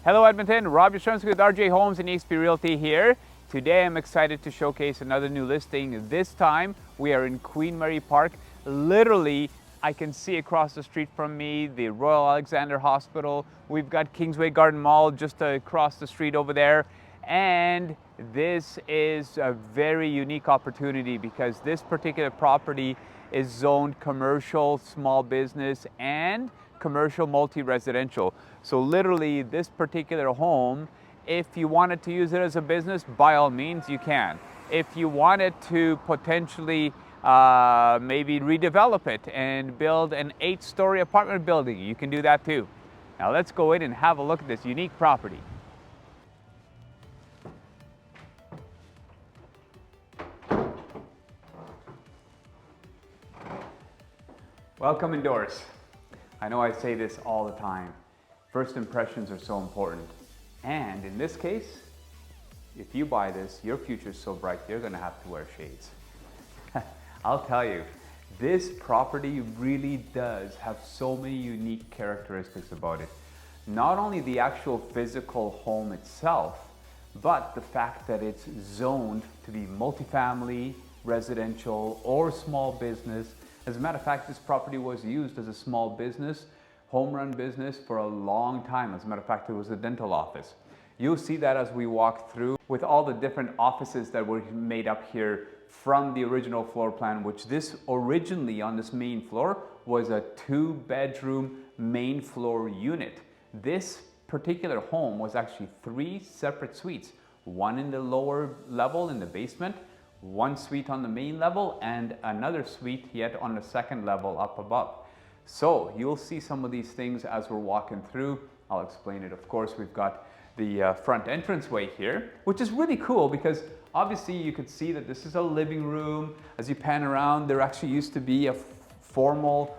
Hello Edmonton, Rob Yashemsky with RJ Homes and EXP Realty here. Today I'm excited to showcase another new listing. This time we are in Queen Mary Park. Literally, I can see across the street from me the Royal Alexandra Hospital. We've got Kingsway Mall just across the street over there. And this is a very unique opportunity because this particular property is zoned commercial, small business, and commercial multi-residential. So literally this particular home, if you wanted to use it as a business, by all means you can. If you wanted to potentially maybe redevelop it and build an 8-story apartment building, you can do that too. Now let's go in and have a look at this unique property. Welcome indoors. I know I say this all the time. First impressions are so important. And in this case, if you buy this, your future is so bright, you're gonna have to wear shades. I'll tell you, this property really does have so many unique characteristics about it. Not only the actual physical home itself, but the fact that it's zoned to be multifamily, residential, or small business. As a matter of fact, this property was used as a small business, home run business for a long time. As a matter of fact, it was a dental office. You'll see that as we walk through with all the different offices that were made up here from the original floor plan, which this originally on this main floor was a 2-bedroom main floor unit. This particular home was actually 3 separate suites, one in the lower level in the basement, one suite on the main level, and another suite yet on the second level up above. So you'll see some of these things as we're walking through. I'll explain it. Of course, we've got the front entranceway here, which is really cool because obviously you could see that this is a living room. As you pan around, there actually used to be a formal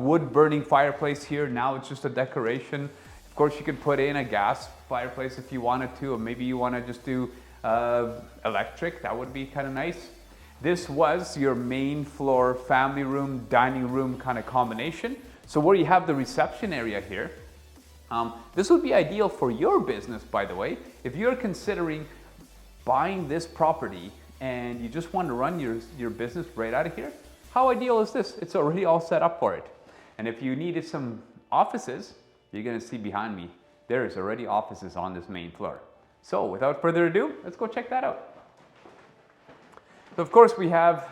wood burning fireplace here. Now it's just a decoration. Of course, you could put in a gas fireplace if you wanted to, or maybe you want to just do electric. That would be kind of nice. This was your main floor family room, dining room kind of combination. So where you have the reception area here, this would be ideal for your business, by the way. If you're considering buying this property and you just want to run your business right out of here, how ideal is this? It's already all set up for it. And if you needed some offices, you're going to see behind me, there is already offices on this main floor. So without further ado, let's go check that out. So of course we have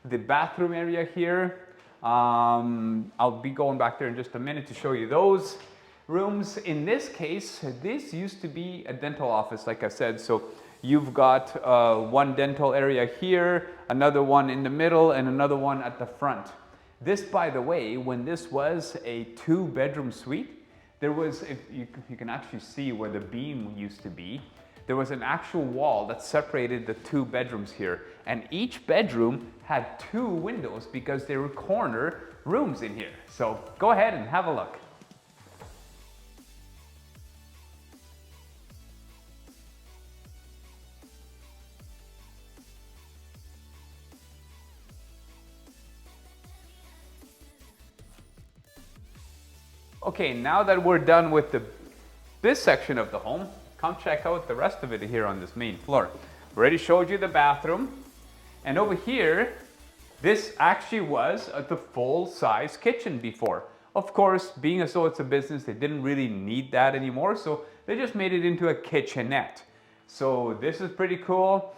the bathroom area here. I'll be going back there in just a minute to show you those rooms. In this case, this used to be a dental office, like I said. So you've got one dental area here, another one in the middle, and another one at the front. This, by the way, when this was a 2-bedroom suite, there was, if you can actually see where the beam used to be, there was an actual wall that separated the 2 bedrooms here. And each bedroom had 2 windows because they were corner rooms in here. So go ahead and have a look. Okay, now that we're done with this section of the home, come check out the rest of it here on this main floor. Already showed you the bathroom. And over here, this actually was the full-size kitchen before. Of course, being as though it's a business, they didn't really need that anymore, so they just made it into a kitchenette. So this is pretty cool.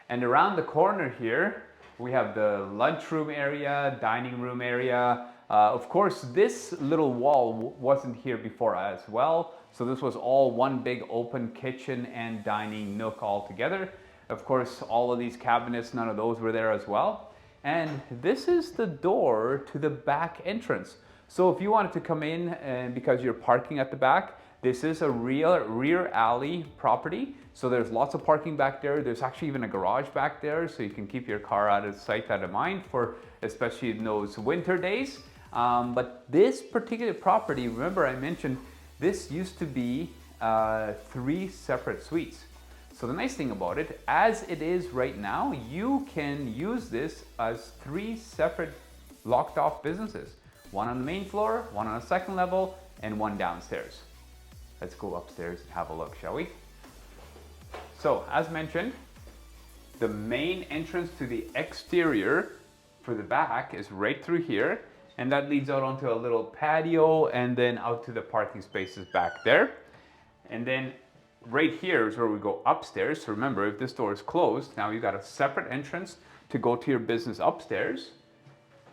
And around the corner here, we have the lunchroom area, dining room area. Of course, this little wall wasn't here before as well. So this was all one big open kitchen and dining nook all together. Of course, all of these cabinets, none of those were there as well. And this is the door to the back entrance. So if you wanted to come in and because you're parking at the back, this is a rear alley property. So there's lots of parking back there. There's actually even a garage back there, so you can keep your car out of sight, out of mind for especially in those winter days. But this particular property, remember I mentioned, this used to be 3 separate suites. So the nice thing about it, as it is right now, you can use this as 3 separate locked off businesses. One on the main floor, one on the second level, and one downstairs. Let's go upstairs and have a look, shall we? So, as mentioned, the main entrance to the exterior for the back is right through here, and that leads out onto a little patio and then out to the parking spaces back there. And then right here is where we go upstairs. So remember, if this door is closed, now you've got a separate entrance to go to your business upstairs.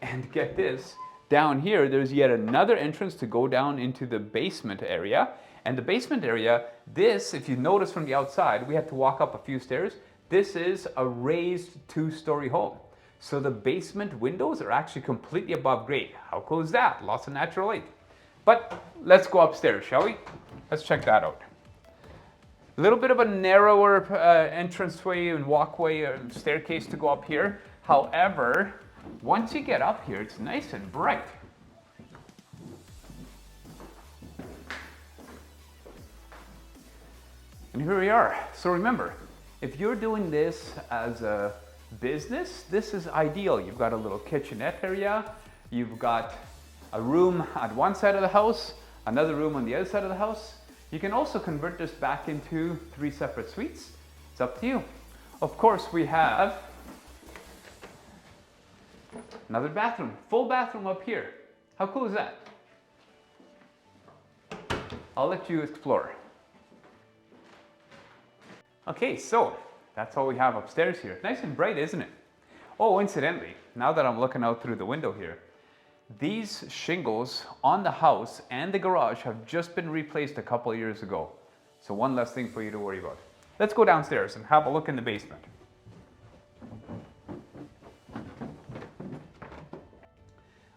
And get this, down here, there's yet another entrance to go down into the basement area. And the basement area, this, if you notice from the outside, we had to walk up a few stairs. This is a raised two-story home. So the basement windows are actually completely above grade. How cool is that? Lots of natural light. But let's go upstairs, shall we? Let's check that out. A little bit of a narrower entranceway and walkway and staircase to go up here. However, once you get up here, it's nice and bright. And here we are. So remember, if you're doing this as a business, this is ideal. You've got a little kitchenette area, you've got a room at one side of the house, another room on the other side of the house. You can also convert this back into 3 separate suites. It's up to you. Of course, we have another bathroom, full bathroom up here. How cool is that? I'll let you explore. Okay, so that's all we have upstairs here. Nice and bright, isn't it? Oh, incidentally, now that I'm looking out through the window here, these shingles on the house and the garage have just been replaced a couple of years ago. So one less thing for you to worry about. Let's go downstairs and have a look in the basement.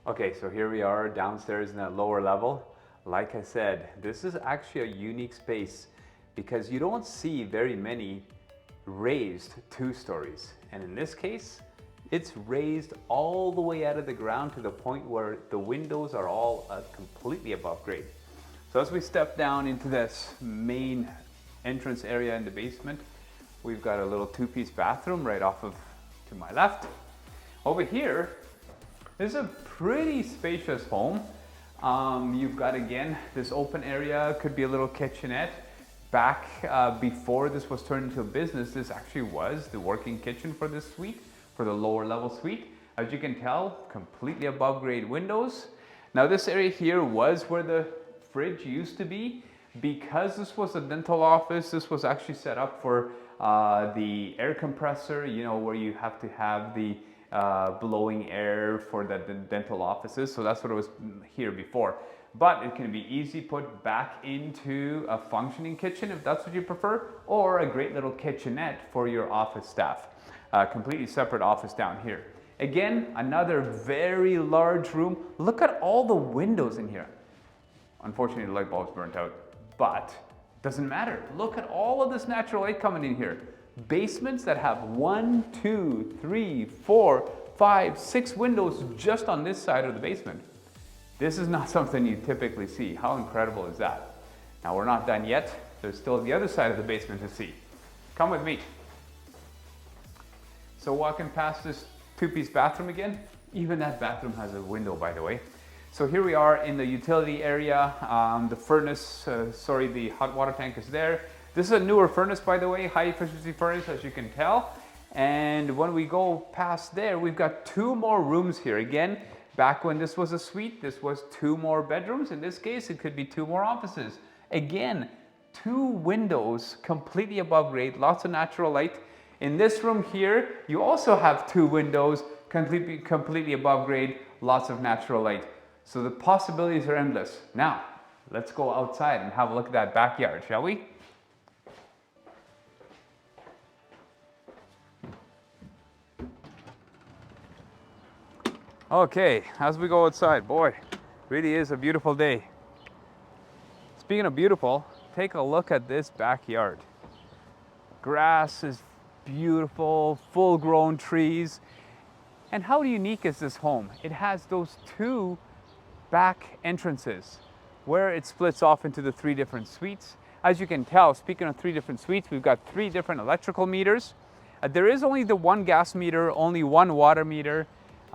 Okay, so here we are downstairs in that lower level. Like I said, this is actually a unique space because you don't see very many raised 2 stories. And in this case, it's raised all the way out of the ground to the point where the windows are all completely above grade. So as we step down into this main entrance area in the basement, we've got a little 2-piece bathroom right off of to my left. Over here, this is a pretty spacious home. You've got, again, this open area, could be a little kitchenette. Back before this was turned into a business, this actually was the working kitchen for this suite, for the lower level suite. As you can tell, completely above grade windows. Now this area here was where the fridge used to be. Because this was a dental office, this was actually set up for the air compressor, you know, where you have to have the blowing air for the dental offices. So that's what it was here before. But it can be easily put back into a functioning kitchen if that's what you prefer, or a great little kitchenette for your office staff. Completely separate office down here. Again, another very large room. Look at all the windows in here. Unfortunately, the light bulb's burnt out, but doesn't matter. Look at all of this natural light coming in here. Basements that have 1, 2, 3, 4, 5, 6 windows just on this side of the basement. This is not something you typically see. How incredible is that? Now we're not done yet. There's still the other side of the basement to see. Come with me. So walking past this 2-piece bathroom again, even that bathroom has a window, by the way. So here we are in the utility area. The furnace, the hot water tank is there. This is a newer furnace, by the way, high efficiency furnace, as you can tell. And when we go past there, we've got 2 more rooms here. Again, back when this was a suite, this was 2 more bedrooms. In this case, it could be 2 more offices. Again, 2 windows completely above grade, lots of natural light. In this room here, you also have 2 windows completely above grade, lots of natural light. So the possibilities are endless. Now, let's go outside and have a look at that backyard, shall we? Okay, as we go outside, boy, really is a beautiful day. Speaking of beautiful, take a look at this backyard. Grass is beautiful, full-grown trees. And how unique is this home? It has those 2 back entrances where it splits off into the 3 different suites. As you can tell, speaking of 3 different suites, we've got 3 different electrical meters. There is only the 1 gas meter, only 1 water meter.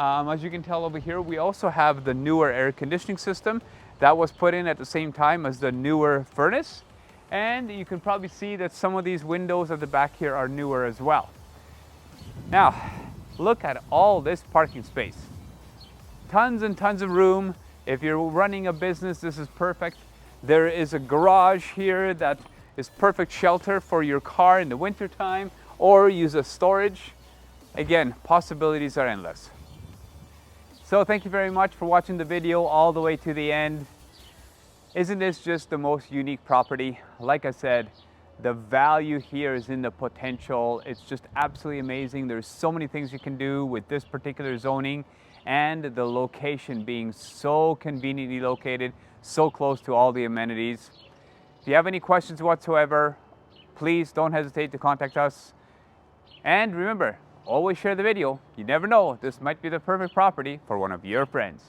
As you can tell over here, we also have the newer air conditioning system that was put in at the same time as the newer furnace. And you can probably see that some of these windows at the back here are newer as well. Now, look at all this parking space. Tons and tons of room. If you're running a business, this is perfect. There is a garage here that is perfect shelter for your car in the winter time, or use as storage. Again, possibilities are endless. So thank you very much for watching the video all the way to the end. Isn't this just the most unique property? Like I said, the value here is in the potential. It's just absolutely amazing. There's so many things you can do with this particular zoning, and the location being so conveniently located, so close to all the amenities. If you have any questions whatsoever, please don't hesitate to contact us. And remember, always share the video. You never know, this might be the perfect property for one of your friends.